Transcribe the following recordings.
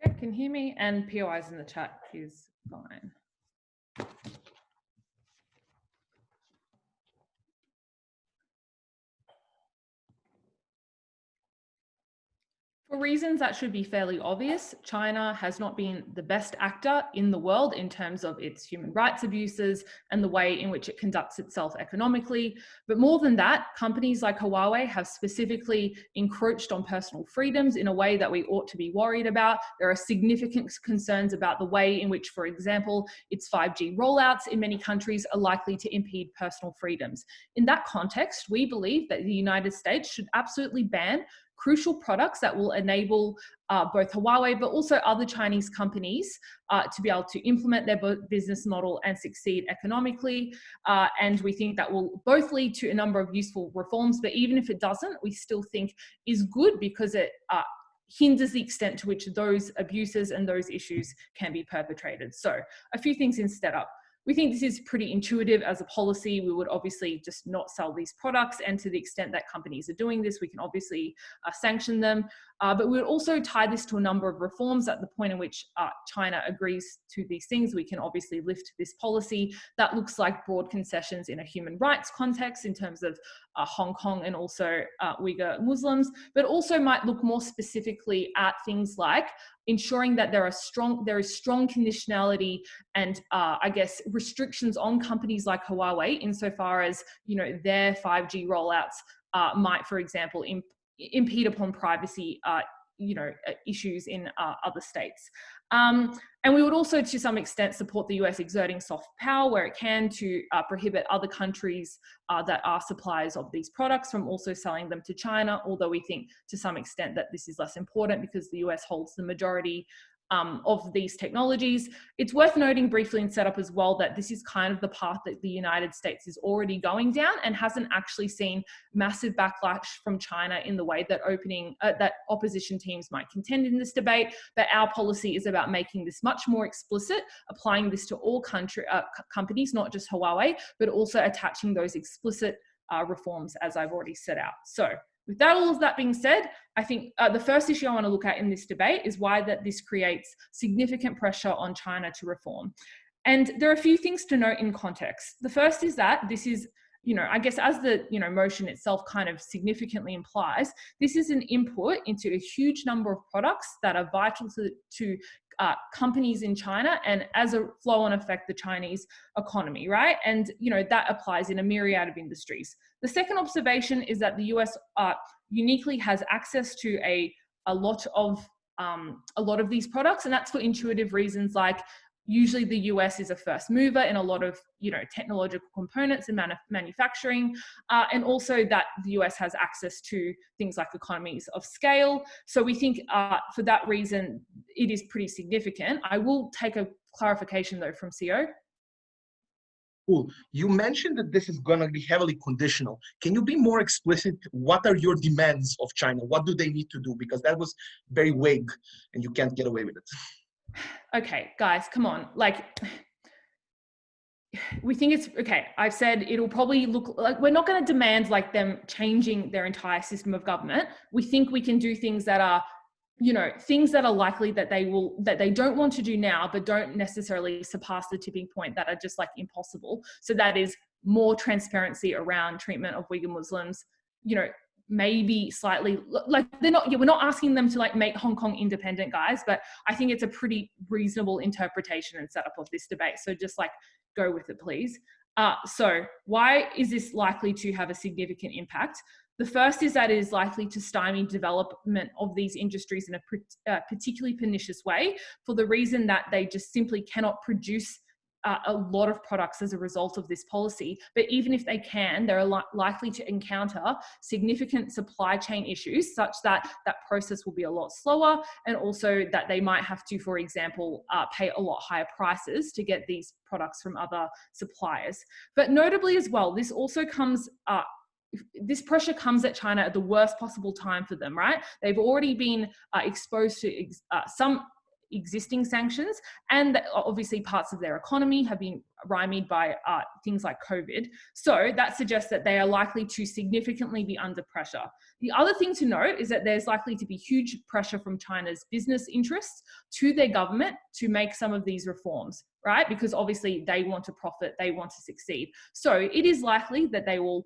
Okay, can hear me, and POIs in the chat is fine. For reasons that should be fairly obvious, China has not been the best actor in the world in terms of its human rights abuses and the way in which it conducts itself economically. But more than that, companies like Huawei have specifically encroached on personal freedoms in a way that we ought to be worried about. There are significant concerns about the way in which, for example, its 5G rollouts in many countries are likely to impede personal freedoms. In that context, we believe that the United States should absolutely ban crucial products that will enable both Huawei but also other Chinese companies to be able to implement their business model and succeed economically. And we think that will both lead to a number of useful reforms, but even if it doesn't, we still think is good because it hinders the extent to which those abuses and those issues can be perpetrated. So a few things in setup. We think this is pretty intuitive as a policy. We would obviously just not sell these products, and to the extent that companies are doing this, we can obviously sanction them. But we would also tie this to a number of reforms. At the point in which China agrees to these things, we can obviously lift this policy. That looks like broad concessions in a human rights context in terms of Hong Kong and also Uyghur Muslims, but also might look more specifically at things like ensuring that there is strong conditionality and I guess restrictions on companies like Huawei insofar as, you know, their 5G rollouts might, for example, impede upon privacy issues in other states. And we would also, to some extent, support the US exerting soft power where it can to prohibit other countries that are suppliers of these products from also selling them to China, although we think to some extent that this is less important because the US holds the majority of these technologies. It's worth noting briefly in setup as well that this is kind of the path that the United States is already going down and hasn't actually seen massive backlash from China in the way that that opposition teams might contend in this debate. But our policy is about making this much more explicit, applying this to all companies, not just Huawei, but also attaching those explicit reforms as I've already set out. So with that, all of that being said, I think the first issue I want to look at in this debate is why that this creates significant pressure on China to reform. And there are a few things to note in context. The first is that this is, I guess as the, motion itself kind of significantly implies, this is an input into a huge number of products that are vital to companies in China and as a flow-on effect, the Chinese economy, right? And, that applies in a myriad of industries. The second observation is that the US uniquely has access to a lot of these products, and that's for intuitive reasons like usually the US is a first mover in a lot of, technological components and manufacturing, and also that the US has access to things like economies of scale. So we think for that reason, it is pretty significant. I will take a clarification though from CO. Cool. You mentioned that this is going to be heavily conditional. Can you be more explicit? What are your demands of China? What do they need to do? Because that was very vague and you can't get away with it. Okay, guys, come on. We think it's okay. I've said it'll probably look like we're not going to demand like them changing their entire system of government. We think we can do things that are, things that are likely that they don't want to do now, but don't necessarily surpass the tipping point that are just like impossible. So that is more transparency around treatment of Uyghur Muslims, maybe slightly like we're not asking them to like make Hong Kong independent, guys, but I think it's a pretty reasonable interpretation and setup of this debate. So just like go with it, please. So why is this likely to have a significant impact? The first is that it is likely to stymie development of these industries in a particularly pernicious way for the reason that they just simply cannot produce a lot of products as a result of this policy. But even if they can, they're likely to encounter significant supply chain issues such that that process will be a lot slower, and also that they might have to, for example, pay a lot higher prices to get these products from other suppliers. But notably as well, this also comes this pressure comes at China at the worst possible time for them, right? They've already been exposed to some existing sanctions, and obviously parts of their economy have been stymied by things like COVID. So that suggests that they are likely to significantly be under pressure. The other thing to note is that there's likely to be huge pressure from China's business interests to their government to make some of these reforms, right? Because obviously they want to profit, they want to succeed. So it is likely that they will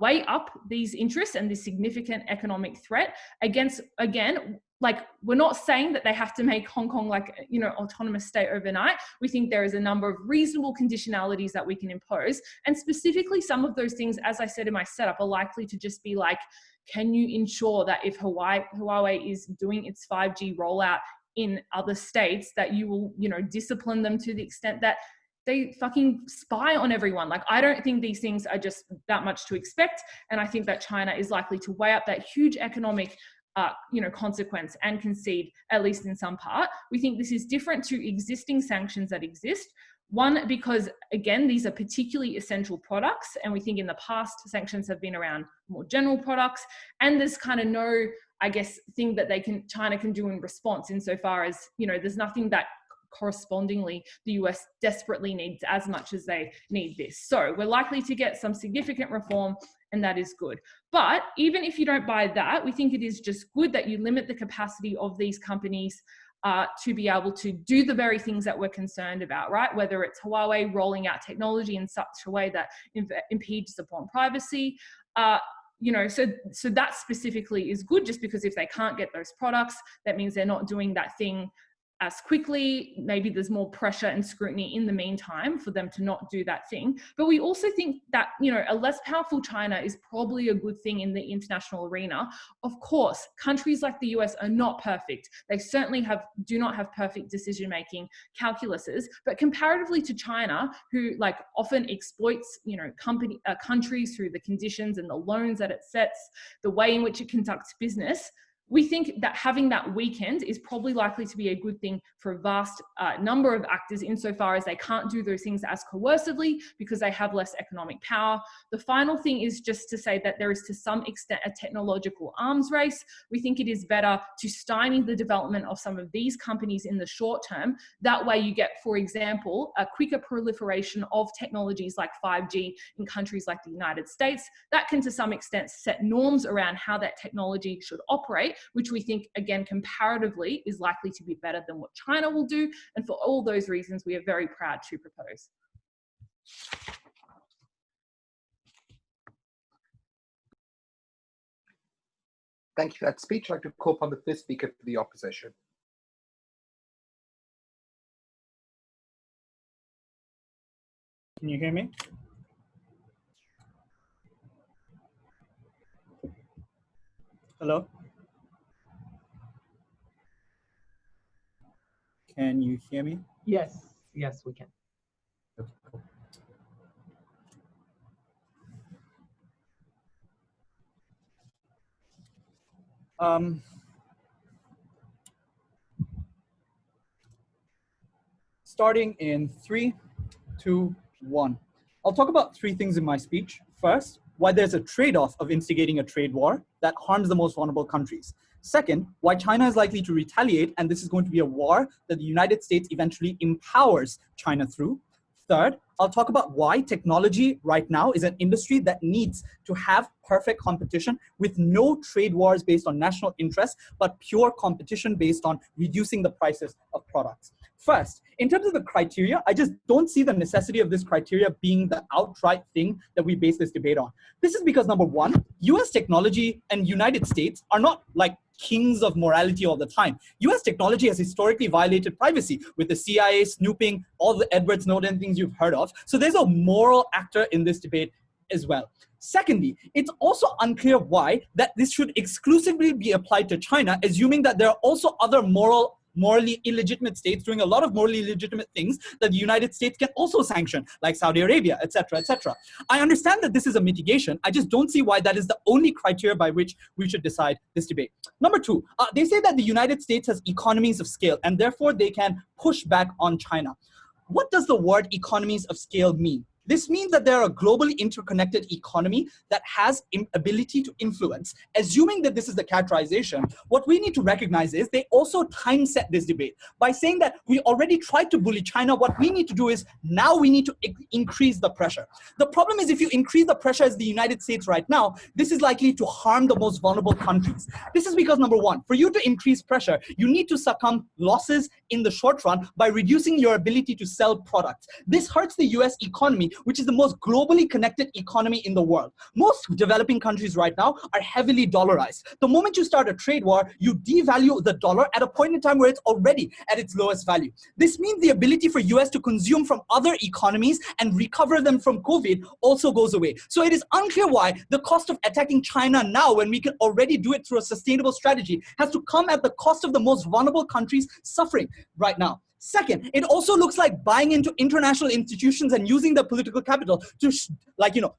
weigh up these interests and this significant economic threat against, again, like, we're not saying that they have to make Hong Kong like, you know, autonomous state overnight. We think there is a number of reasonable conditionalities that we can impose. And specifically, some of those things, as I said in my setup, are likely to just be like, can you ensure that if Huawei is doing its 5G rollout in other states, that you will, you know, discipline them to the extent that they fucking spy on everyone. Like, I don't think these things are just that much to expect. And I think that China is likely to weigh up that huge economic you know, consequence and concede, at least in some part. We think this is different to existing sanctions that exist. One, because again, these are particularly essential products. And we think in the past, sanctions have been around more general products. And there's kind of no, I guess, thing that China can do in response, insofar as, you know, there's nothing that correspondingly the US desperately needs as much as they need this. So we're likely to get some significant reform, and that is good. But even if you don't buy that, we think it is just good that you limit the capacity of these companies to be able to do the very things that we're concerned about, right? Whether it's Huawei rolling out technology in such a way that impedes upon privacy, you know, so that specifically is good, just because if they can't get those products, that means they're not doing that thing as quickly. Maybe there's more pressure and scrutiny in the meantime for them to not do that thing. But we also think that, you know, a less powerful China is probably a good thing in the international arena. Of course, countries like the US are not perfect. They certainly do not have perfect decision-making calculuses, but comparatively to China, who like often exploits, you know, countries through the conditions and the loans that it sets, the way in which it conducts business, we think that having that weekend is probably likely to be a good thing for a vast number of actors, insofar as they can't do those things as coercively because they have less economic power. The final thing is just to say that there is to some extent a technological arms race. We think it is better to stymie the development of some of these companies in the short term. That way you get, for example, a quicker proliferation of technologies like 5G in countries like the United States. That can to some extent set norms around how that technology should operate, which we think, again, comparatively is likely to be better than what China will do. And for all those reasons, we are very proud to propose. Thank you for that speech. I'd like to call upon the fifth speaker for the opposition. Can you hear me? Hello? Can you hear me? Yes, yes, we can. Okay, cool. Starting in 3, 2, 1. I'll talk about 3 things in my speech. First, why there's a trade-off of instigating a trade war that harms the most vulnerable countries. Second, why China is likely to retaliate, and this is going to be a war that the United States eventually empowers China through. Third, I'll talk about why technology right now is an industry that needs to have perfect competition with no trade wars based on national interests, but pure competition based on reducing the prices of products. First, in terms of the criteria, I just don't see the necessity of this criteria being the outright thing that we base this debate on. This is because, number one, US technology and United States are not like kings of morality all the time. US technology has historically violated privacy with the CIA snooping, all the Edward Snowden things you've heard of. So there's a moral actor in this debate as well. Secondly, it's also unclear why that this should exclusively be applied to China, assuming that there are also other morally illegitimate states doing a lot of morally illegitimate things that the United States can also sanction, like Saudi Arabia, etc., etc. I understand that this is a mitigation. I just don't see why that is the only criteria by which we should decide this debate. Number two, they say that the United States has economies of scale, and therefore they can push back on China. What does the word economies of scale mean? This means that they're a globally interconnected economy that has ability to influence. Assuming that this is the characterization, what we need to recognize is they also time set this debate by saying that we already tried to bully China. What we need to do is now we need to increase the pressure. The problem is if you increase the pressure as the United States right now, this is likely to harm the most vulnerable countries. This is because, number one, for you to increase pressure, you need to succumb losses in the short run by reducing your ability to sell products. This hurts the US economy, which is the most globally connected economy in the world. Most developing countries right now are heavily dollarized. The moment you start a trade war, you devalue the dollar at a point in time where it's already at its lowest value. This means the ability for US to consume from other economies and recover them from COVID also goes away. So it is unclear why the cost of attacking China now, when we can already do it through a sustainable strategy, has to come at the cost of the most vulnerable countries suffering right now. Second, it also looks like buying into international institutions and using the political capital to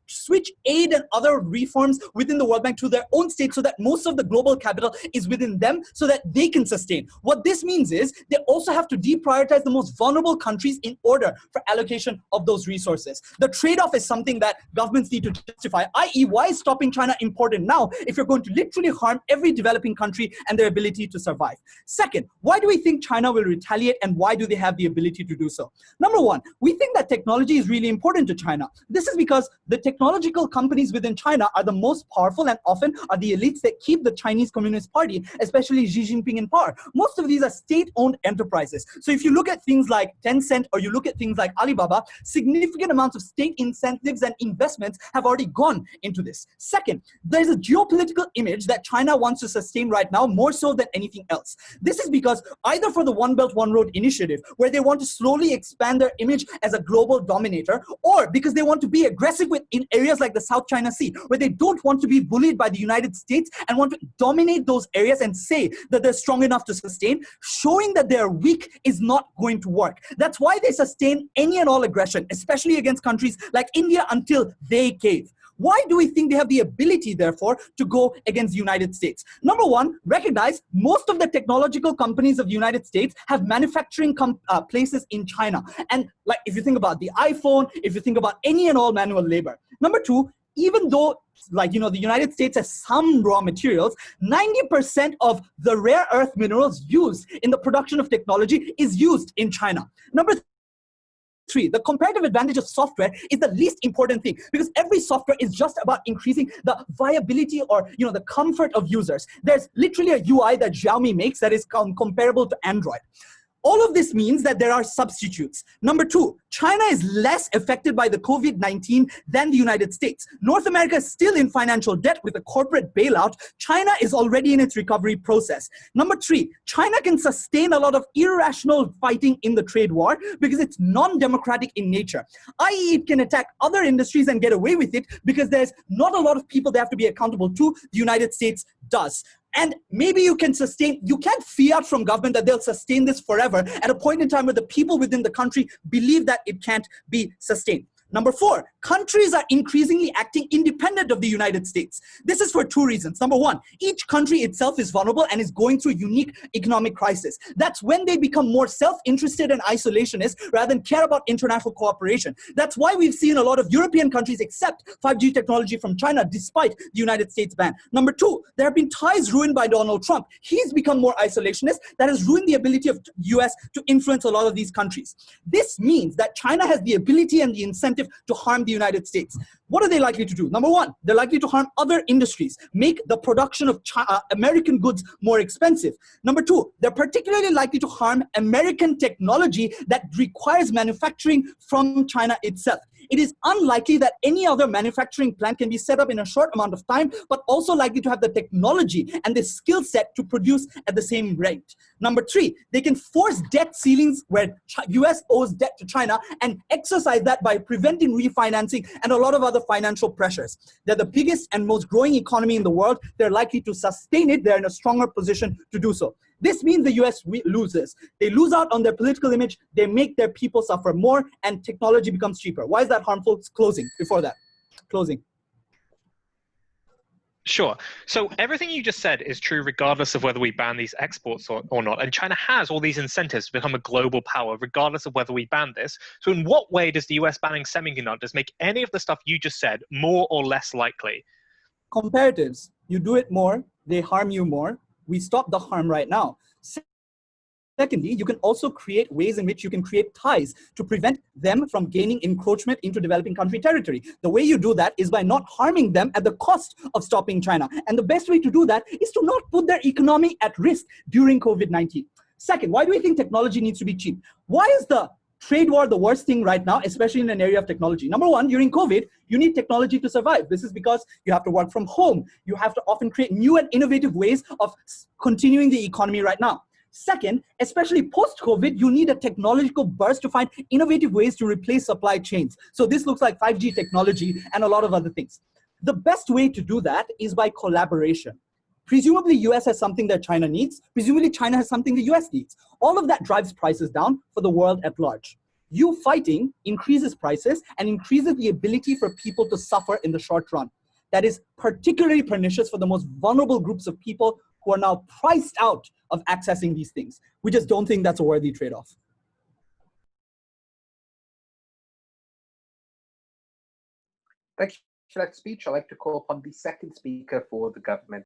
switch aid and other reforms within the World Bank to their own state so that most of the global capital is within them so that they can sustain. What this means is they also have to deprioritize the most vulnerable countries in order for allocation of those resources. The trade-off is something that governments need to justify, i.e. why is stopping China important now if you're going to literally harm every developing country and their ability to survive? Second, why do we think China will retaliate and why do they have the ability to do so? Number one, we think that technology is really important to China. This is because the technological companies within China are the most powerful and often are the elites that keep the Chinese Communist Party, especially Xi Jinping, in power. Most of these are state-owned enterprises. So if you look at things like Tencent or you look at things like Alibaba, significant amounts of state incentives and investments have already gone into this. Second, there's a geopolitical image that China wants to sustain right now more so than anything else. This is because either for the One Belt, One Road initiative, where they want to slowly expand their image as a global dominator, or because they want to be aggressive in areas like the South China Sea, where they don't want to be bullied by the United States and want to dominate those areas and say that they're strong enough to sustain. Showing that they're weak is not going to work. That's why they sustain any and all aggression, especially against countries like India, until they cave. Why do we think they have the ability, therefore, to go against the United States? Number one, recognize most of the technological companies of the United States have manufacturing places in China. And like, if you think about the iPhone, if you think about any and all manual labor. Number two, even though the United States has some raw materials, 90% of the rare earth minerals used in the production of technology is used in China. Number three, the comparative advantage of software is the least important thing, because every software is just about increasing the viability or the comfort of users. There's literally a UI that Xiaomi makes that is comparable to Android. All of this means that there are substitutes. Number two, China is less affected by the COVID-19 than the United States. North America is still in financial debt with a corporate bailout. China is already in its recovery process. Number three, China can sustain a lot of irrational fighting in the trade war because it's non-democratic in nature, i.e. it can attack other industries and get away with it because there's not a lot of people they have to be accountable to. The United States does. And maybe you can't fiat from government that they'll sustain this forever at a point in time where the people within the country believe that it can't be sustained. Number four, countries are increasingly acting independent of the United States. This is for two reasons. Number one, each country itself is vulnerable and is going through unique economic crisis. That's when they become more self-interested and isolationist rather than care about international cooperation. That's why we've seen a lot of European countries accept 5G technology from China despite the United States ban. Number two, there have been ties ruined by Donald Trump. He's become more isolationist. That has ruined the ability of the US to influence a lot of these countries. This means that China has the ability and the incentive to harm the United States. What are they likely to do? Number one, they're likely to harm other industries, make the production of American goods more expensive. Number two, they're particularly likely to harm American technology that requires manufacturing from China itself. It is unlikely that any other manufacturing plant can be set up in a short amount of time, but also likely to have the technology and the skill set to produce at the same rate. Number three, they can force debt ceilings where US owes debt to China and exercise that by preventing refinancing and a lot of other financial pressures. They're the biggest and most growing economy in the world. They're likely to sustain it. They're in a stronger position to do so. This means the US loses. They lose out on their political image, they make their people suffer more, and technology becomes cheaper. Why is that harmful? It's closing. Before that, closing. Sure. So everything you just said is true regardless of whether we ban these exports or not. And China has all these incentives to become a global power regardless of whether we ban this. So in what way does the US banning semiconductors make any of the stuff you just said more or less likely? Comparatives. You do it more, they harm you more. We stop the harm right now. Secondly, you can also create ways in which you can create ties to prevent them from gaining encroachment into developing country territory. The way you do that is by not harming them at the cost of stopping China. And the best way to do that is to not put their economy at risk during COVID-19. Second, why do we think technology needs to be cheap? Why is the trade war the worst thing right now, especially in an area of technology? Number one, during COVID, you need technology to survive. This is because you have to work from home. You have to often create new and innovative ways of continuing the economy right now. Second, especially post-COVID, you need a technological burst to find innovative ways to replace supply chains. So this looks like 5G technology and a lot of other things. The best way to do that is by collaboration. Presumably, US has something that China needs. Presumably, China has something the US needs. All of that drives prices down for the world at large. You fighting increases prices and increases the ability for people to suffer in the short run. That is particularly pernicious for the most vulnerable groups of people who are now priced out of accessing these things. We just don't think that's a worthy trade-off. Thank you for that speech. I'd like to call upon the second speaker for the government.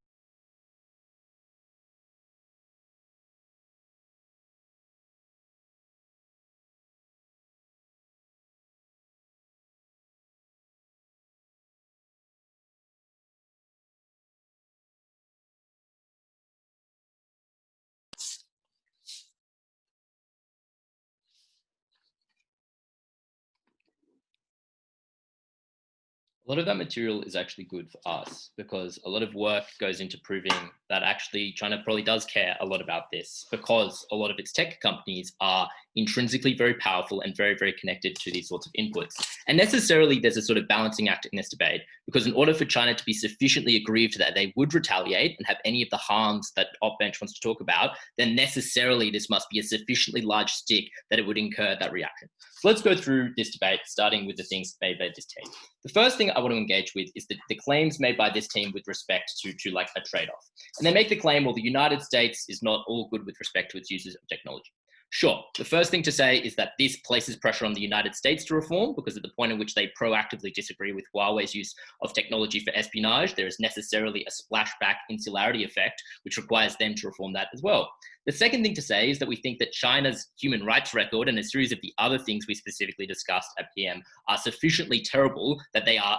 A lot of that material is actually good for us because a lot of work goes into proving that actually China probably does care a lot about this because a lot of its tech companies are intrinsically very powerful and very, very connected to these sorts of inputs. And necessarily there's a sort of balancing act in this debate because in order for China to be sufficiently aggrieved that they would retaliate and have any of the harms that Opbench wants to talk about, then necessarily this must be a sufficiently large stick that it would incur that reaction. So let's go through this debate, starting with the things made by this team. The first thing I want to engage with is the claims made by this team with respect to like a trade-off. And they make the claim, well, the United States is not all good with respect to its uses of technology. Sure, the first thing to say is that this places pressure on the United States to reform because at the point at which they proactively disagree with Huawei's use of technology for espionage, there is necessarily a splashback insularity effect, which requires them to reform that as well. The second thing to say is that we think that China's human rights record and a series of the other things we specifically discussed at PM are sufficiently terrible that they are,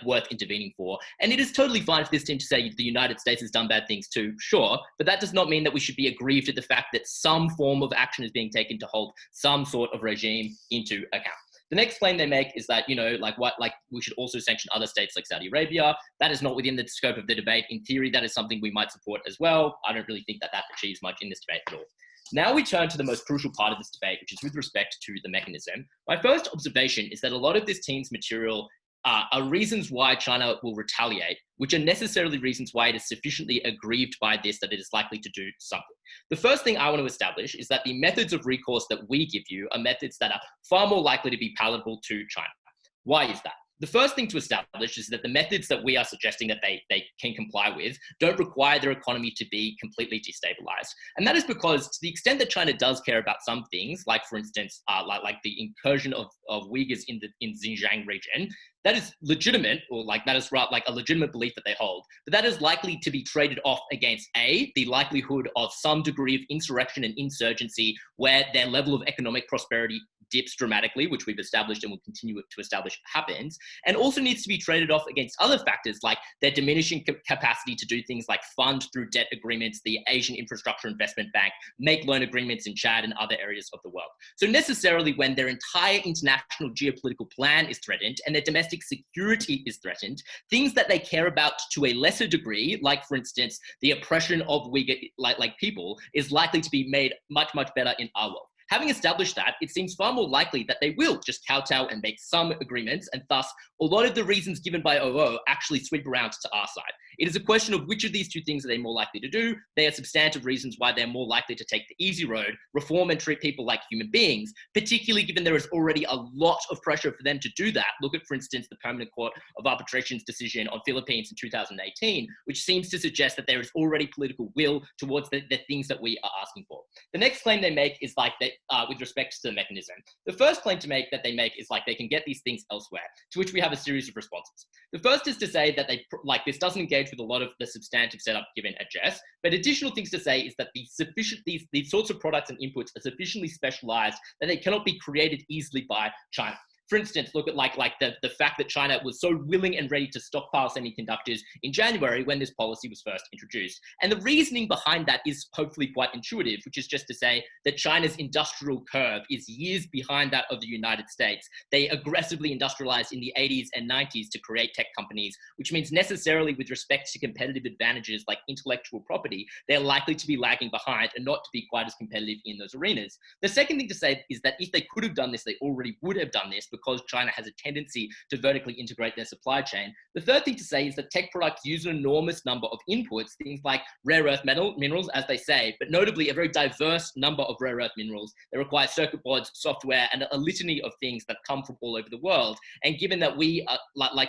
worth intervening for. And it is totally fine for this team to say the United States has done bad things too, sure, but that does not mean that we should be aggrieved at the fact that some form of action is being taken to hold some sort of regime into account. The next claim they make is that, we should also sanction other states like Saudi Arabia. That is not within the scope of the debate. In theory, that is something we might support as well. I don't really think that achieves much in this debate at all. Now we turn to the most crucial part of this debate, which is with respect to the mechanism. My first observation is that a lot of this team's material are reasons why China will retaliate, which are necessarily reasons why it is sufficiently aggrieved by this that it is likely to do something. The first thing I want to establish is that the methods of recourse that we give you are methods that are far more likely to be palatable to China. Why is that? The first thing to establish is that the methods that we are suggesting that they can comply with don't require their economy to be completely destabilized. And that is because to the extent that China does care about some things, like for instance, like the incursion of Uyghurs in Xinjiang region, that is legitimate, or that is like a legitimate belief that they hold. But that is likely to be traded off against A, the likelihood of some degree of insurrection and insurgency where their level of economic prosperity dips dramatically, which we've established and will continue to establish happens, and also needs to be traded off against other factors like their diminishing capacity to do things like fund through debt agreements, the Asian Infrastructure Investment Bank, make loan agreements in Chad and other areas of the world. So necessarily when their entire international geopolitical plan is threatened and their domestic security is threatened, things that they care about to a lesser degree, like for instance, the oppression of Uyghur people, is likely to be made much, much better in our world. Having established that, it seems far more likely that they will just kowtow and make some agreements, and thus a lot of the reasons given by OO actually sweep around to our side. It is a question of which of these two things are they more likely to do. They are substantive reasons why they're more likely to take the easy road, reform and treat people like human beings, particularly given there is already a lot of pressure for them to do that. Look at, for instance, the Permanent Court of Arbitration's decision on Philippines in 2018, which seems to suggest that there is already political will towards the things that we are asking for. The next claim they make is like that with respect to the mechanism. The first claim that they make is like they can get these things elsewhere, to which we have a series of responses. The first is to say that this doesn't engage with a lot of the substantive setup given at Jess, but additional things to say is that these sorts of products and inputs are sufficiently specialized that they cannot be created easily by China. For instance, look at the fact that China was so willing and ready to stockpile semiconductors in January when this policy was first introduced. And the reasoning behind that is hopefully quite intuitive, which is just to say that China's industrial curve is years behind that of the United States. They aggressively industrialized in the 80s and 90s to create tech companies, which means necessarily with respect to competitive advantages like intellectual property, they're likely to be lagging behind and not to be quite as competitive in those arenas. The second thing to say is that if they could have done this, they already would have done this, because China has a tendency to vertically integrate their supply chain. The third thing to say is that tech products use an enormous number of inputs, things like rare earth minerals, as they say, but notably a very diverse number of rare earth minerals that require circuit boards, software, and a litany of things that come from all over the world. And given that we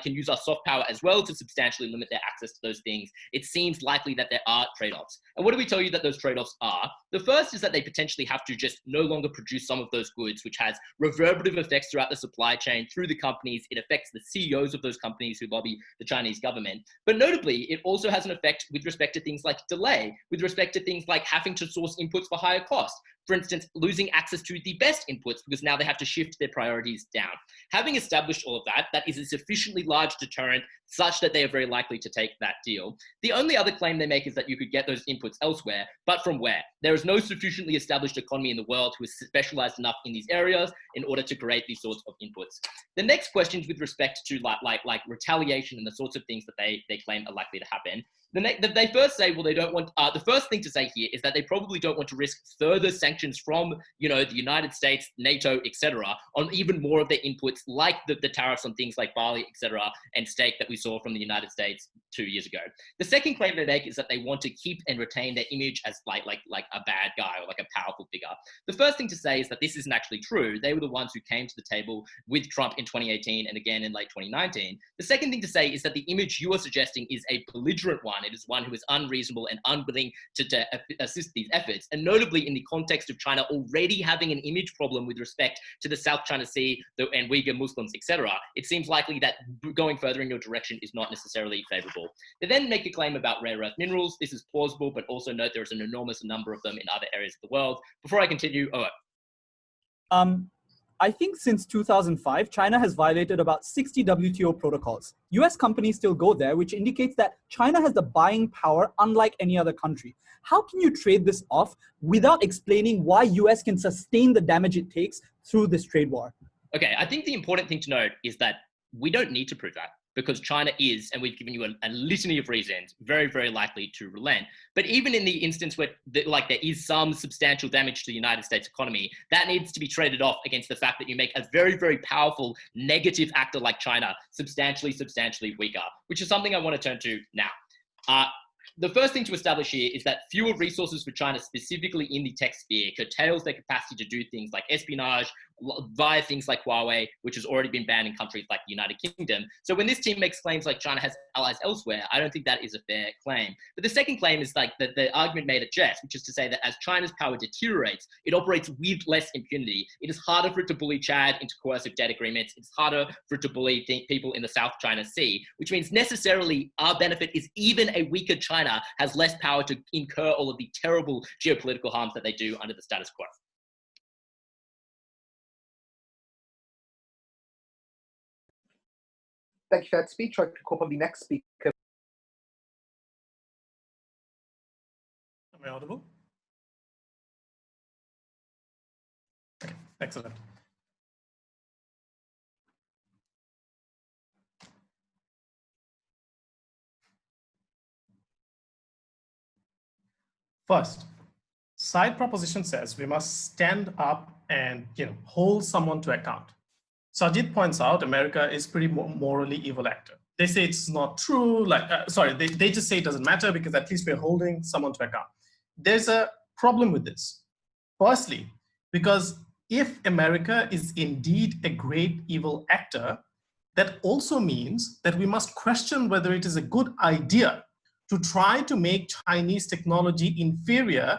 can use our soft power as well to substantially limit their access to those things, it seems likely that there are trade-offs. And what do we tell you that those trade-offs are? The first is that they potentially have to just no longer produce some of those goods, which has reverberative effects throughout the supply chain, through the companies. It affects the CEOs of those companies who lobby the Chinese government. But notably, it also has an effect with respect to things like delay, with respect to things like having to source inputs for higher cost. For instance, losing access to the best inputs because now they have to shift their priorities down. Having established all of that, that is a sufficiently large deterrent such that they are very likely to take that deal. The only other claim they make is that you could get those inputs elsewhere, but from where? There is no sufficiently established economy in the world who is specialized enough in these areas in order to create these sorts of inputs. The next questions with respect to like retaliation and the sorts of things that they claim are likely to happen. They first say, well, they don't want, the first thing to say here is that they probably don't want to risk further sanctions from, the United States, NATO, etc., on even more of their inputs, like the tariffs on things like barley, etc., and steak that we saw from the United States 2 years ago. The second claim they make is that they want to keep and retain their image as like a bad guy or like a powerful figure. The first thing to say is that this isn't actually true. They were the ones who came to the table with Trump in 2018 and again in late 2019. The second thing to say is that the image you are suggesting is a belligerent one. It is one who is unreasonable and unwilling to assist these efforts. And notably in the context of China already having an image problem with respect to the South China Sea and Uyghur Muslims, etc., it seems likely that going further in your direction is not necessarily favorable. They then make a claim about rare earth minerals. This is plausible, but also note there is an enormous number of them in other areas of the world. Before I continue, I think since 2005, China has violated about 60 WTO protocols. US companies still go there, which indicates that China has the buying power unlike any other country. How can you trade this off without explaining why US can sustain the damage it takes through this trade war? Okay, I think the important thing to note is that we don't need to prove that, because China is, and we've given you a litany of reasons, very, very likely to relent. But even in the instance where there is some substantial damage to the United States economy, that needs to be traded off against the fact that you make a very, very powerful negative actor like China substantially weaker, which is something I want to turn to now. The first thing to establish here is that fewer resources for China, specifically in the tech sphere, curtails their capacity to do things like espionage via things like Huawei, which has already been banned in countries like the United Kingdom. So when this team makes claims like China has allies elsewhere, I don't think that is a fair claim. But the second claim is like the argument made at Jess, which is to say that as China's power deteriorates, it operates with less impunity. It is harder for it to bully Chad into coercive debt agreements. It's harder for it to bully people in the South China Sea, which means necessarily our benefit is even a weaker China has less power to incur all of the terrible geopolitical harms that they do under the status quo. Thank you for that speech. I'd like to call upon the next speaker. Am I audible? Okay, excellent. First, side proposition says we must stand up and hold someone to account. Sajid points out America is pretty morally evil actor. they say it's not true. They just say it doesn't matter because at least we're holding someone to account. There's a problem with this. Firstly, because if America is indeed a great evil actor, that also means that we must question whether it is a good idea to try to make Chinese technology inferior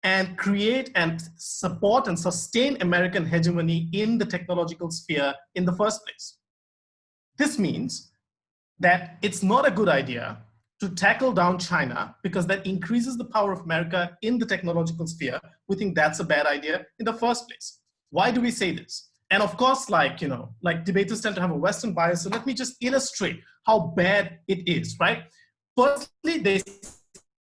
and create and support and sustain American hegemony in the technological sphere in the first place. This means that it's not a good idea to tackle down China because that increases the power of America in the technological sphere. We think that's a bad idea in the first place. Why do we say this? And of course, debaters tend to have a Western bias. So let me just illustrate how bad it is, right? Firstly, they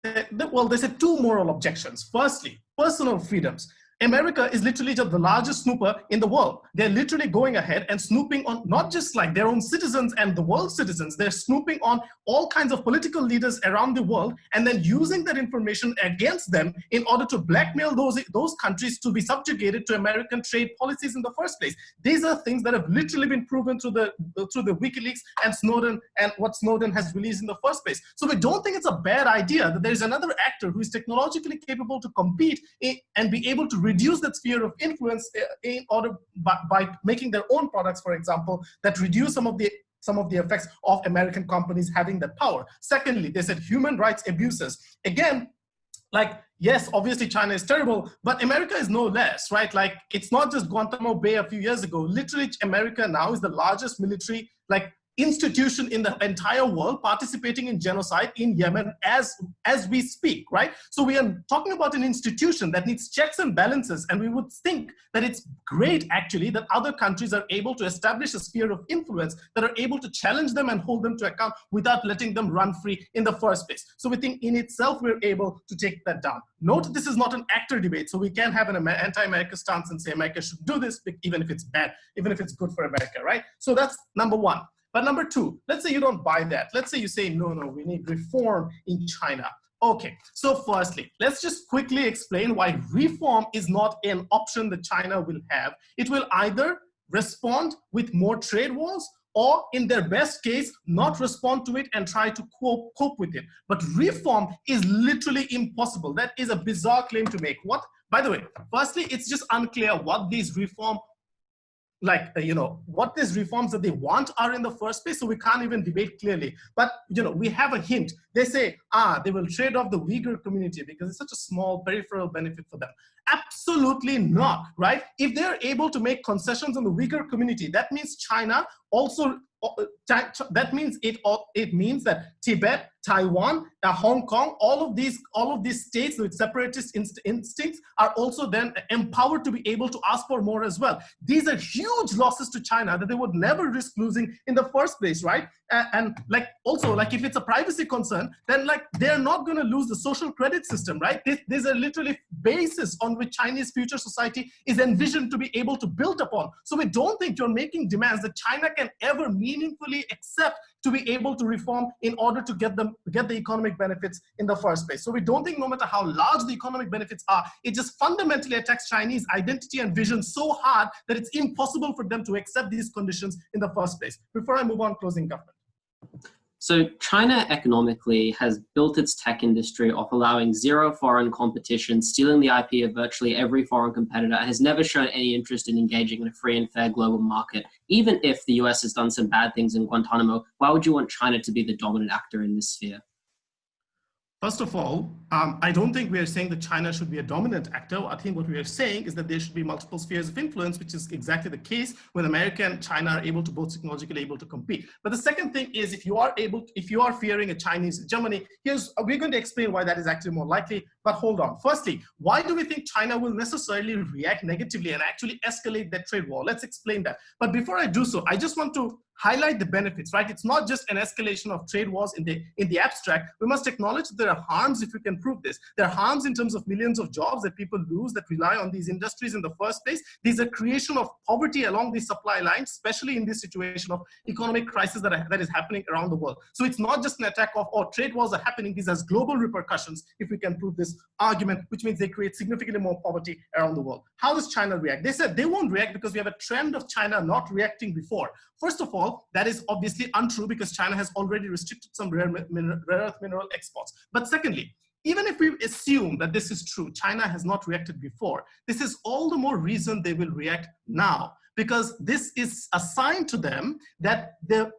said two moral objections. Firstly, personal freedoms. America is literally just the largest snooper in the world. They're literally going ahead and snooping on not just like their own citizens and the world's citizens, they're snooping on all kinds of political leaders around the world and then using that information against them in order to blackmail those countries to be subjugated to American trade policies in the first place. These are things that have literally been proven through the WikiLeaks and Snowden and what Snowden has released in the first place. So we don't think it's a bad idea that there is another actor who is technologically capable to compete and be able to reduce that sphere of influence in order by making their own products, for example, that reduce some of the effects of American companies having that power. Secondly, they said human rights abuses. Again, yes, obviously China is terrible, but America is no less, right? It's not just Guantanamo Bay a few years ago. Literally, America now is the largest military institution in the entire world participating in genocide in Yemen as we speak, right? So we are talking about an institution that needs checks and balances, and we would think that it's great actually that other countries are able to establish a sphere of influence that are able to challenge them and hold them to account without letting them run free in the first place. So we think in itself we're able to take that down. Note this is not an actor debate, so we can have an anti-America stance and say America should do this even if it's bad, even if it's good for America, right? So that's number one. But number two, let's say you don't buy that. Let's say you say, no, we need reform in China. Okay, so firstly, let's just quickly explain why reform is not an option that China will have. It will either respond with more trade wars or in their best case, not respond to it and try to cope with it. But reform is literally impossible. That is a bizarre claim to make. By the way, firstly, it's just unclear what these reforms what these reforms that they want are in the first place, so we can't even debate clearly. But, we have a hint. They say, they will trade off the Uyghur community because it's such a small peripheral benefit for them. Absolutely not, right? If they're able to make concessions on the Uyghur community, that means China also, that means it means that Tibet, Taiwan, Hong Kong, all of these states with separatist instincts are also then empowered to be able to ask for more as well. These are huge losses to China that they would never risk losing in the first place, right? And if it's a privacy concern, then they're not going to lose the social credit system, right? These are literally bases on which Chinese future society is envisioned to be able to build upon. So we don't think you're making demands that China can ever meaningfully accept to be able to reform in order to get the economic benefits in the first place. So we don't think no matter how large the economic benefits are, it just fundamentally attacks Chinese identity and vision so hard that it's impossible for them to accept these conditions in the first place. Before I move on, closing government. So China economically has built its tech industry off allowing zero foreign competition, stealing the IP of virtually every foreign competitor, and has never shown any interest in engaging in a free and fair global market. Even if the US has done some bad things in Guantanamo, why would you want China to be the dominant actor in this sphere? First of all, I don't think we are saying that China should be a dominant actor. I think what we are saying is that there should be multiple spheres of influence, which is exactly the case when America and China are able to both technologically able to compete. But the second thing is if you are fearing a Chinese hegemony, we're going to explain why that is actually more likely. But hold on. Firstly, why do we think China will necessarily react negatively and actually escalate that trade war? Let's explain that. But before I do so, I just want to highlight the benefits, right? It's not just an escalation of trade wars in the abstract. We must acknowledge that there are harms if we can prove this. There are harms in terms of millions of jobs that people lose that rely on these industries in the first place. There's a creation of poverty along the supply lines, especially in this situation of economic crisis that is happening around the world. So it's not just an attack of, trade wars are happening. These has global repercussions if we can prove this argument, which means they create significantly more poverty around the world. How does China react? They said they won't react because we have a trend of China not reacting before. First of all, all, that is obviously untrue because China has already restricted some rare earth mineral exports. But secondly, even if we assume that this is true, China has not reacted before, this is all the more reason they will react now, because this is a sign to them that the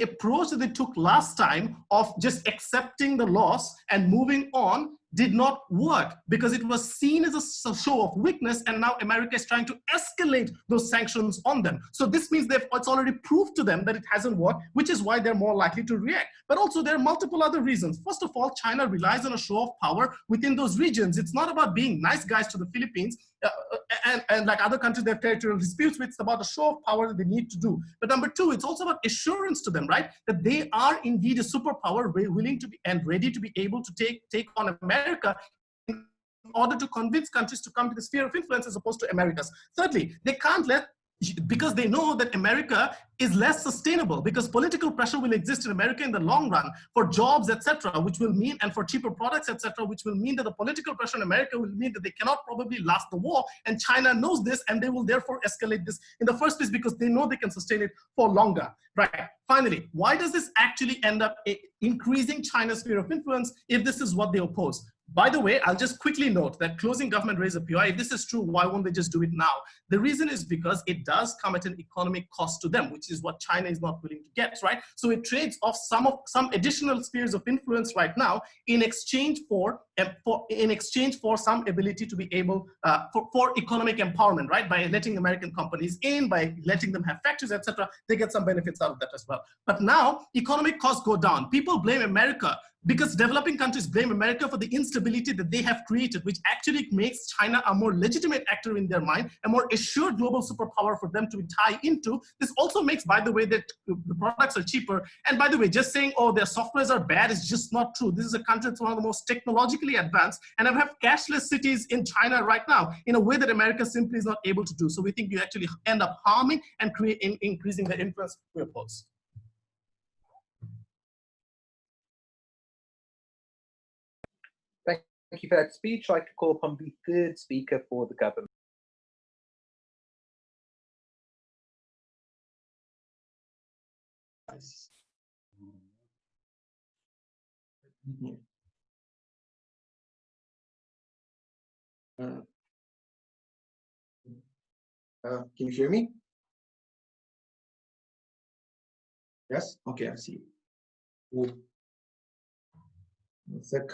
approach that they took last time of just accepting the loss and moving on did not work, because it was seen as a show of weakness, and now America is trying to escalate those sanctions on them. So this means it's already proved to them that it hasn't worked, which is why they're more likely to react. But also there are multiple other reasons. First of all, China relies on a show of power within those regions. It's not about being nice guys to the Philippines, and like other countries they have territorial disputes with. It's about a show of power that they need to do. But number two, it's also about assurance to them, right? That they are indeed a superpower, willing to be and ready to be able to take on America in order to convince countries to come to the sphere of influence as opposed to America's. Thirdly, they can't let, because they know that America is less sustainable, because political pressure will exist in America in the long run for jobs, etc., which will mean, and for cheaper products, etc., which will mean that the political pressure in America will mean that they cannot probably last the war, and China knows this, and they will therefore escalate this in the first place because they know they can sustain it for longer. Right. Finally, why does this actually end up increasing China's sphere of influence if this is what they oppose? By the way, I'll just quickly note that closing government raise a POI, if this is true, why won't they just do it now? The reason is because it does come at an economic cost to them, which is what China is not willing to get, right? So it trades off some additional spheres of influence right now in exchange for some ability to be able for economic empowerment, right? By letting American companies in, by letting them have factories, etc., they get some benefits out of that as well. But now economic costs go down. People blame America because developing countries blame America for the instability that they have created, which actually makes China a more legitimate actor in their mind, a more assured global superpower for them to tie into. This also makes, by the way, that the products are cheaper. And by the way, just saying, oh, their softwares are bad is just not true. This is a country that's one of the most technologically advanced, and I have cashless cities in China right now in a way that America simply is not able to do. So we think you actually end up harming and increasing the influence we oppose. Thank you for that speech. I'd like to call upon the third speaker for the government. Can you hear me? Yes? Okay, I see. Cool. One sec.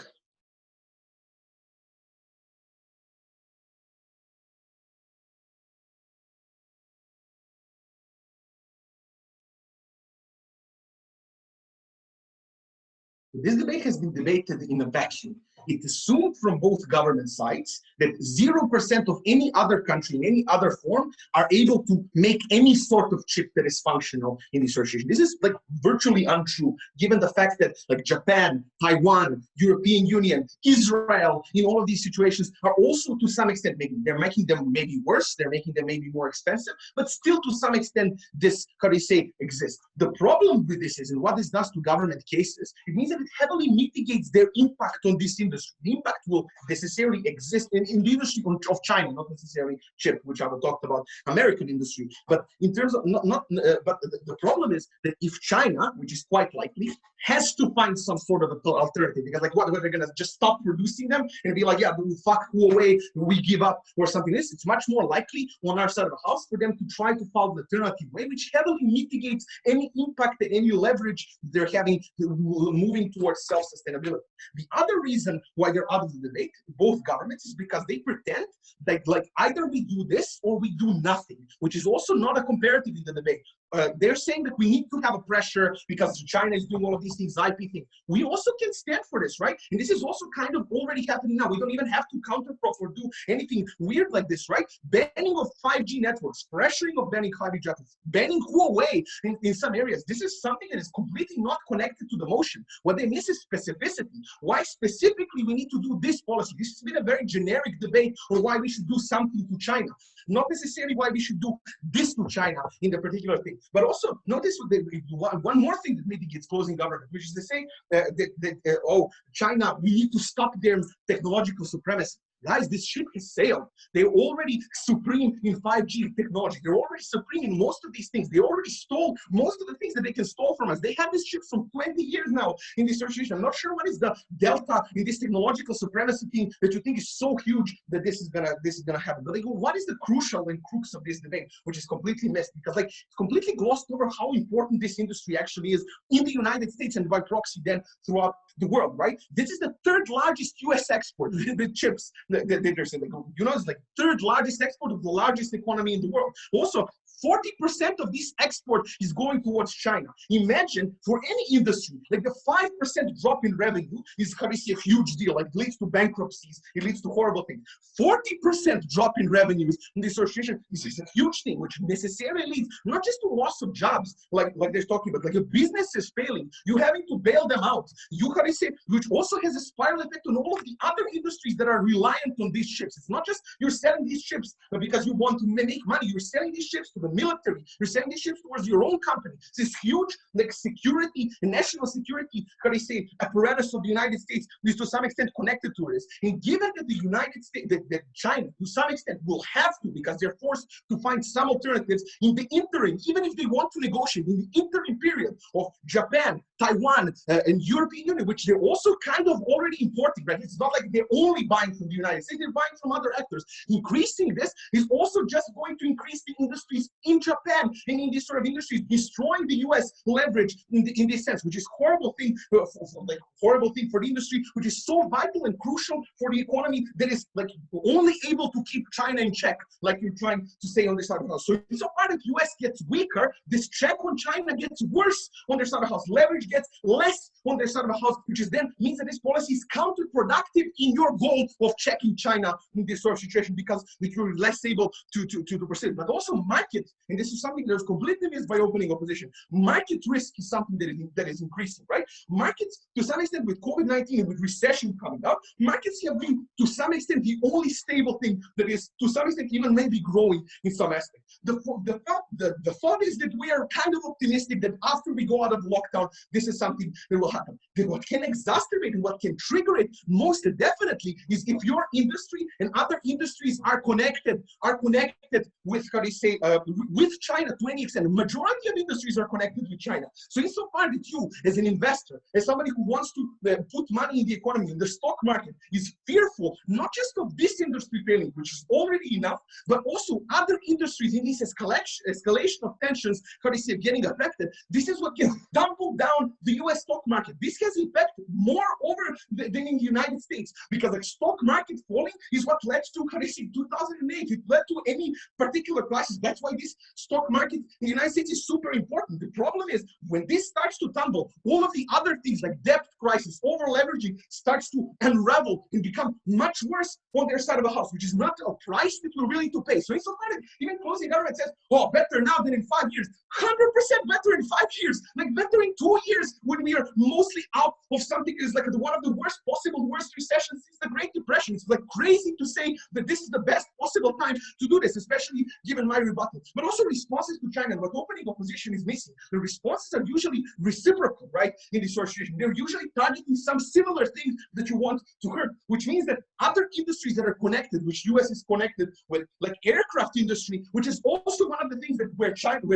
This debate has been debated in a vacuum. It assumed from both government sides that 0% of any other country in any other form are able to make any sort of chip that is functional in this situation. This is like virtually untrue, given the fact that like Japan, Taiwan, European Union, Israel, in all of these situations are also to some extent, maybe they're making them maybe worse, they're making them maybe more expensive, but still to some extent this, how do you say, exists. The problem with this is, and what this does to government cases, it means that it heavily mitigates their impact on this industry. The impact will necessarily exist in the industry of China, not necessarily chip, which I will talk about American industry. But in terms of but the problem is that if China, which is quite likely, has to find some sort of alternative, because like what they're gonna just stop producing them and be like, yeah, fuck Huawei, we give up or something. It's much more likely on our side of the house for them to try to follow the alternative way, which heavily mitigates any impact and any leverage they're having moving towards self-sustainability. The other reason why they're out of the debate, both governments, is because they pretend that like either we do this or we do nothing, which is also not a comparative in the debate. They're saying that we need to have a pressure because China is doing all of these things, IP thing. We also can stand for this, right? And this is also kind of already happening now. We don't even have to counterprop or do anything weird like this, right? Banning of 5G networks, pressuring of banning 5G networks, banning Huawei in some areas. This is something that is completely not connected to the motion. What they miss is specificity. Why specifically we need to do this policy? This has been a very generic debate on why we should do something to China, not necessarily why we should do this to China in the particular thing. But also notice one more thing that maybe gets closing government, which is to say oh, China, we need to stop their technological supremacy. guys, this ship has sailed. They're already supreme in 5G technology. They're already supreme in most of these things. They already stole most of the things that they can stole from us. They have these ships from 20 years now in this situation. I'm not sure what is the delta in this technological supremacy thing that you think is so huge that this is gonna happen. But they go, what is the crucial and crux of this debate, which is completely missed, because like it's completely glossed over how important this industry actually is in the United States and by proxy then throughout the world, right? This is the third largest US export, the chips that they're saying. You know, it's like third largest export of the largest economy in the world. Also, 40% of this export is going towards China. Imagine for any industry, like the 5% drop in revenue is obviously a huge deal. Like it leads to bankruptcies, it leads to horrible things. 40% drop in revenues in this situation is a huge thing, which necessarily leads not just to loss of jobs, like they're talking about, like a business is failing, you having to bail them out. You can say, which also has a spiral effect on all of the other industries that are reliant on these ships. It's not just you're selling these ships because you want to make money. You're selling these ships to the military. You're selling these ships towards your own company. It's this huge like security, national security, apparatus of the United States is to some extent connected to this. And given that the United States, that China to some extent will have to, because they're forced to find some alternatives in the interim, even if they want to negotiate in the interim period of Japan, Taiwan, and European Union, which they're also kind of already importing, right? It's not like they're only buying from the United States, they're buying from other actors. Increasing this is also just going to increase the industries in Japan and in these sort of industries, destroying the US leverage in this sense, which is horrible thing, horrible thing for the industry, which is so vital and crucial for the economy that is like only able to keep China in check, like you're trying to say on this side of the house. So if so far that US gets weaker, this check on China gets worse on their side of the house. Leverage gets less on their side of the house, which is then means that this policy is counterproductive in your goal of checking China in this sort of situation, because you're less able to proceed. But also market, and this is something that was completely missed by opening opposition, market risk is something that is increasing, right? Markets, to some extent, with COVID-19 and with recession coming up, markets have been, to some extent, the only stable thing that is, to some extent, even maybe growing in some aspect. The thought is that we are kind of optimistic that after we go out of lockdown, this is something that will happen. Then what can exacerbate and what can trigger it most definitely is if your industry and other industries are connected with, how do you say, with China to any extent. The majority of industries are connected with China. So insofar that you, as an investor, as somebody who wants to put money in the economy, in the stock market, is fearful not just of this industry failing, which is already enough, but also other industries in this escalation of tensions, how do you say, getting affected. This is what can tumble down the US stock market. This has impact more over than in the United States, because the stock market falling is what led to, how do you say, 2008. It led to any particular crisis. That's why this stock market in the United States is super important. The problem is when this starts to tumble, all of the other things like debt crisis, over leveraging starts to unravel and become much worse on their side of the house, which is not a price that we're willing to pay. So it's so funny, even closing government says, oh, better now than in 5 years. 100% better in 5 years, like better in 2 years, when we are mostly out of something that is like one of the worst possible recessions since the Great Depression. It's like crazy to say that this is the best possible time to do this, especially given my rebuttal. But also responses to China, what opening opposition is missing. The responses are usually reciprocal, right? In this sort of situation, they're usually targeting some similar things that you want to hurt, which means that other industries that are connected, which US is connected with, like aircraft industry, which is also one of the things that where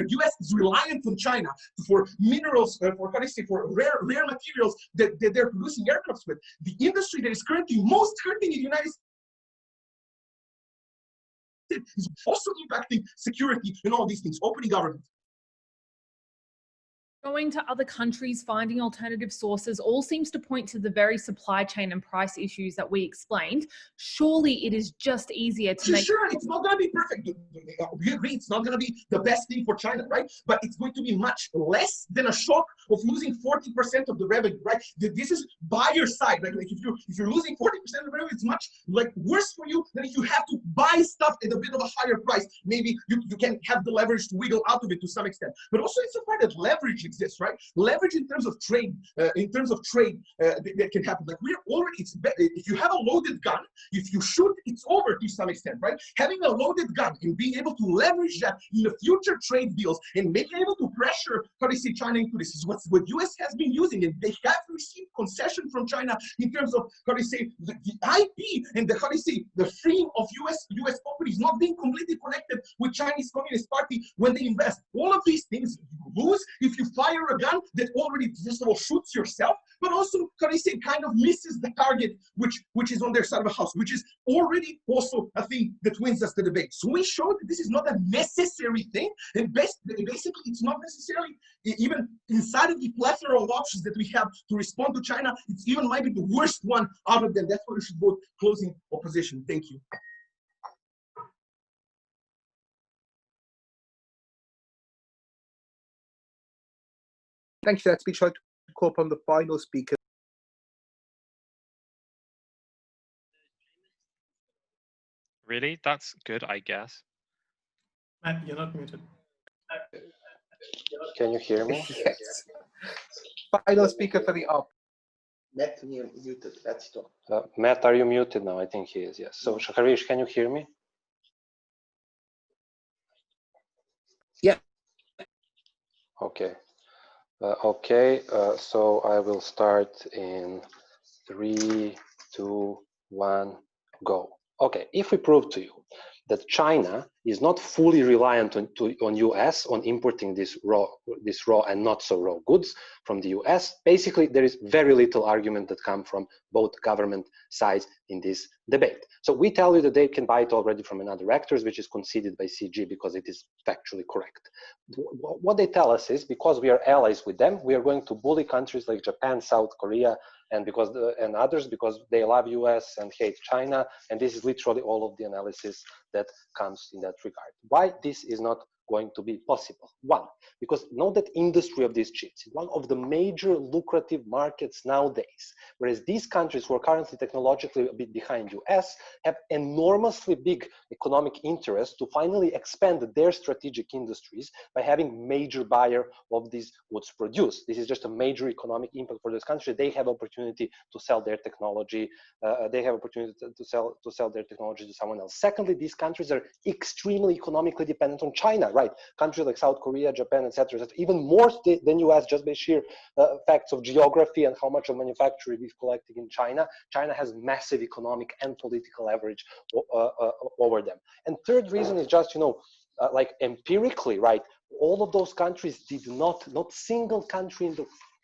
US is reliant on China for minerals, for rare materials that they're producing aircrafts with. The industry that is currently most hurting in the United States is also impacting security and all these things, opening government. Going to other countries, finding alternative sources, all seems to point to the very supply chain and price issues that we explained. Surely it is just easier to make... Sure, it's not going to be perfect. We agree, it's not going to be the best thing for China, right? But it's going to be much less than a shock of losing 40% of the revenue, right? This is by your side, right? Like if you're losing 40% of the revenue, it's much like worse for you than if you have to buy stuff at a bit of a higher price. Maybe you can have the leverage to wiggle out of it to some extent. But also it's a part that leverage exists. exists, right? Leverage in terms of trade, that can happen. Like we're already, if you have a loaded gun, if you shoot, it's over to some extent, right? Having a loaded gun and being able to leverage that in the future trade deals and being able to pressure, China into this is what US has been using, and they have received concession from China in terms of, the IP and the freedom of US companies not being completely connected with Chinese Communist Party when they invest. All of these things you lose if you fire a gun that already, first of all, shoots yourself, but also, kind of misses the target which is on their side of the house, which is already also a thing that wins us the debate. So we showed that this is not a necessary thing, and basically it's not necessarily, even inside of the plethora of options that we have to respond to China, it's even might be the worst one out of them. That's why we should vote closing opposition. Thank you. Thank you for that speech. I'd like to call upon the final speaker. Really? That's good, I guess. Matt, you're not muted. Can you hear me? Yes. Final speaker for the op. Matt, you're muted. Let's talk. Matt, are you muted now? I think he is, yes. So, Harish, can you hear me? Yeah. Okay. So I will start in 3, 2, 1, go. Okay, if we prove to you that China is not fully reliant on US on importing this raw and not so raw goods from the US, basically there is very little argument that come from both government sides in this debate. So we tell you that they can buy it already from another actors, which is conceded by CG because it is factually correct. What they tell us is because we are allies with them, we are going to bully countries like Japan, South Korea, and others because they love US and hate China, and this is literally all of the analysis that comes in that regard. Why this is not going to be possible? One, because know that industry of these chips is one of the major lucrative markets nowadays, whereas these countries who are currently technologically a bit behind US have enormously big economic interest to finally expand their strategic industries by having major buyer of these goods produced. This is just a major economic impact for this country. They have opportunity to sell their technology. They have opportunity to sell their technology to someone else. Secondly, these countries are extremely economically dependent on China, right? Countries like South Korea, Japan, etc., even more than US, just by sheer facts of geography and how much of manufacturing is collected in China. China has massive economic and political leverage over them. And third reason is just, like empirically, right? All of those countries did not single country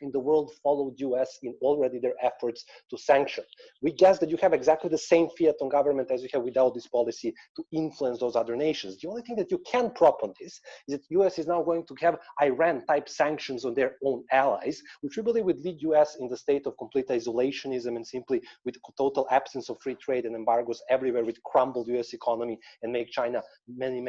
in the world followed US in already their efforts to sanction. We guess that you have exactly the same fiat on government as you have without this policy to influence those other nations. The only thing that you can prop on this is that US is now going to have Iran-type sanctions on their own allies, which we believe would lead US in the state of complete isolationism and simply with total absence of free trade and embargoes everywhere, with crumbled US economy and make China many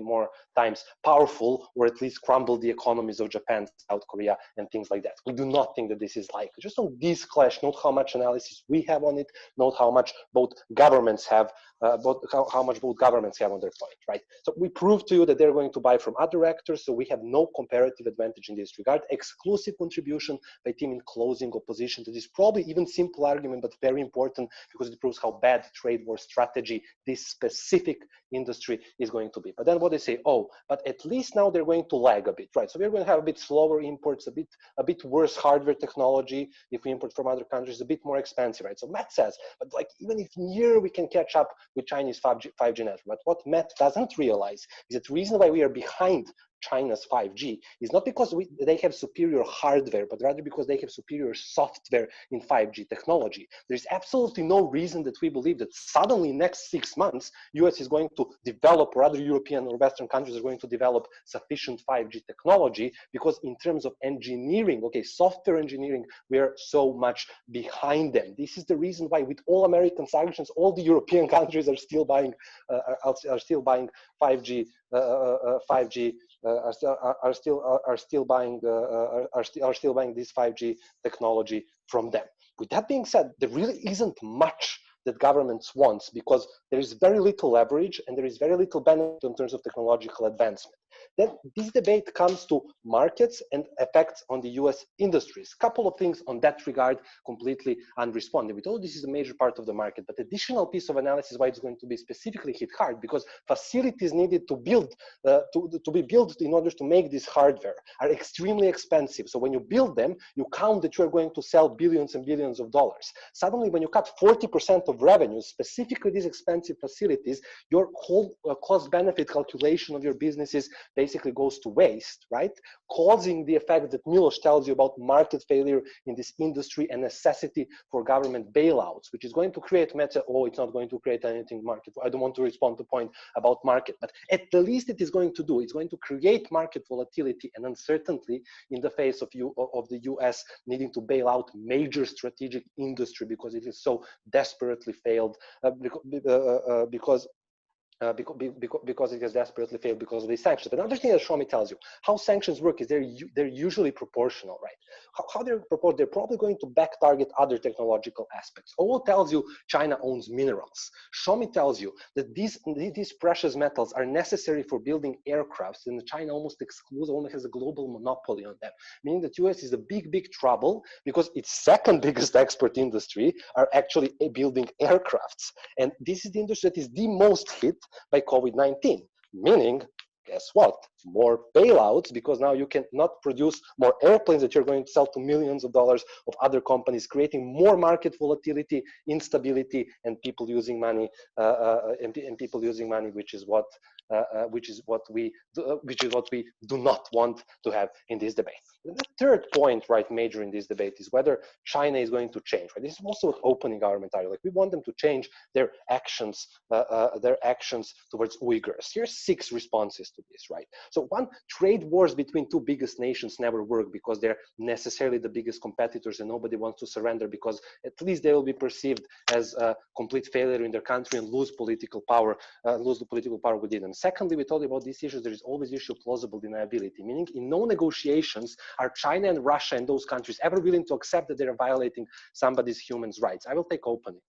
more times powerful, or at least crumble the economies of Japan, South Korea, and things like that. We do not think that this is likely. Just on this clash, note how much analysis we have on it, note how much both governments have, how much both governments have on their point, right? So we prove to you that they're going to buy from other actors, so we have no comparative advantage in this regard. Exclusive contribution by team in closing opposition to this probably even simple argument, but very important because it proves how bad trade war strategy this specific industry is going to be. But then what they say, oh, but at least now they're going to lag a bit, right? So we're going to have a bit slower imports, a bit worse hardware technology if we import from other countries, a bit more expensive, right? So Matt says, but like even if near we can catch up with Chinese 5G network, but what Matt doesn't realize is that the reason why we are behind China's 5G is not because they have superior hardware, but rather because they have superior software in 5G technology. There's absolutely no reason that we believe that suddenly next 6 months, US is going to develop, or other European or Western countries are going to develop sufficient 5G technology, because in terms of engineering, okay, software engineering, we are so much behind them. This is the reason why with all American sanctions, all the European countries are still buying 5G, are still buying this 5G technology from them. With that being said, there really isn't much that governments want, because there is very little leverage and there is very little benefit in terms of technological advancement. Then this debate comes to markets and effects on the US industries. Couple of things on that regard completely unresponded. We told this is a major part of the market, but additional piece of analysis why it's going to be specifically hit hard, because facilities needed to build, to be built in order to make this hardware are extremely expensive. So when you build them, you count that you're going to sell billions and billions of dollars. Suddenly, when you cut 40% of revenues, specifically these expensive facilities, your whole cost-benefit calculation of your businesses basically goes to waste, right? Causing the effect that Milos tells you about market failure in this industry and necessity for government bailouts, which is going to create it's not going to create anything market. I don't want to respond to the point about market, but at the least it is going to do, it's going to create market volatility and uncertainty in the face of the US needing to bail out major strategic industry because it is so desperately failed, because it has desperately failed because of these sanctions. But another thing that Shomi tells you, how sanctions work is they're usually proportional, right? How they're proportional, they're probably going to back target other technological aspects. Owo tells you China owns minerals. Shomi tells you that these precious metals are necessary for building aircrafts, and China almost has a global monopoly on them, meaning that US is a big trouble because its second biggest export industry are actually building aircrafts. And this is the industry that is the most hit by COVID-19, meaning, guess what? More bailouts, because now you can not produce more airplanes that you're going to sell to millions of dollars of other companies, creating more market volatility, instability, and people using money, which is what we do not want to have in this debate. The third point, right, major in this debate is whether China is going to change. Right? This is also what opening armamentarium. Like we want them to change their actions towards Uyghurs. Here's 6 responses to this, right? So one, trade wars between two biggest nations never work because they're necessarily the biggest competitors and nobody wants to surrender because at least they will be perceived as a complete failure in their country and lose the political power within them. Secondly, we talked about these issues. There is always the issue of plausible deniability, meaning in no negotiations are China and Russia and those countries ever willing to accept that they're violating somebody's human rights. I will take opening.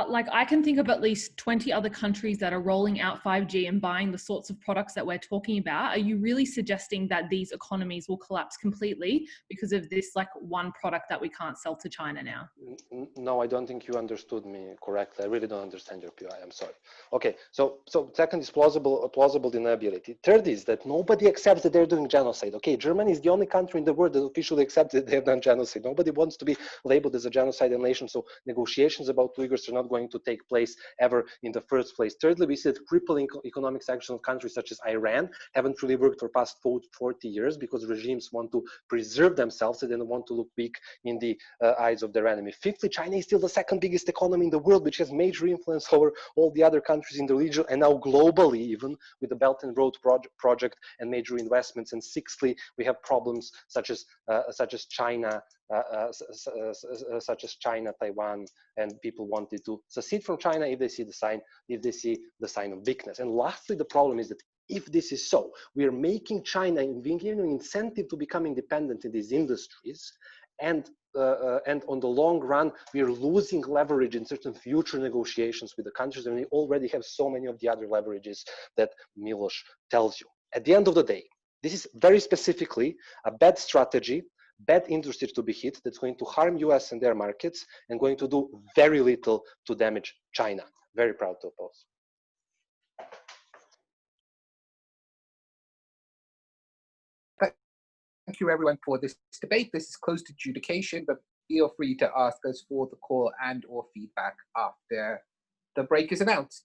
Like I can think of at least 20 other countries that are rolling out 5G and buying the sorts of products that we're talking about. Are you really suggesting that these economies will collapse completely because of this like one product that we can't sell to China now? No, I don't think you understood me correctly. I really don't understand your PI. I'm sorry. Okay, so second is plausible deniability. Third is that nobody accepts that they're doing genocide. Okay, Germany is the only country in the world that officially accepts that they have done genocide. Nobody wants to be labeled as a genocidal nation, so negotiations about Uyghurs are not going to take place ever in the first place. Thirdly, we see that crippling economic sanctions on countries such as Iran haven't really worked for past 40 years because regimes want to preserve themselves and they don't want to look weak in the eyes of their enemy. Fifthly, China is still the second biggest economy in the world, which has major influence over all the other countries in the region and now globally, even with the Belt and Road project and major investments. And sixthly, we have problems such as China, Taiwan, and people wanted to secede from China if they see the sign of weakness. And lastly, the problem is that if this is so, we are making China and giving an incentive to become independent in these industries, and on the long run, we are losing leverage in certain future negotiations with the countries, and we already have so many of the other leverages that Milos tells you. At the end of the day, this is very specifically a bad strategy, bad industry to be hit that's going to harm US and their markets and going to do very little to damage China. Very proud to oppose. Thank you everyone for this debate. This is closed adjudication, but feel free to ask us for the call and or feedback after the break is announced.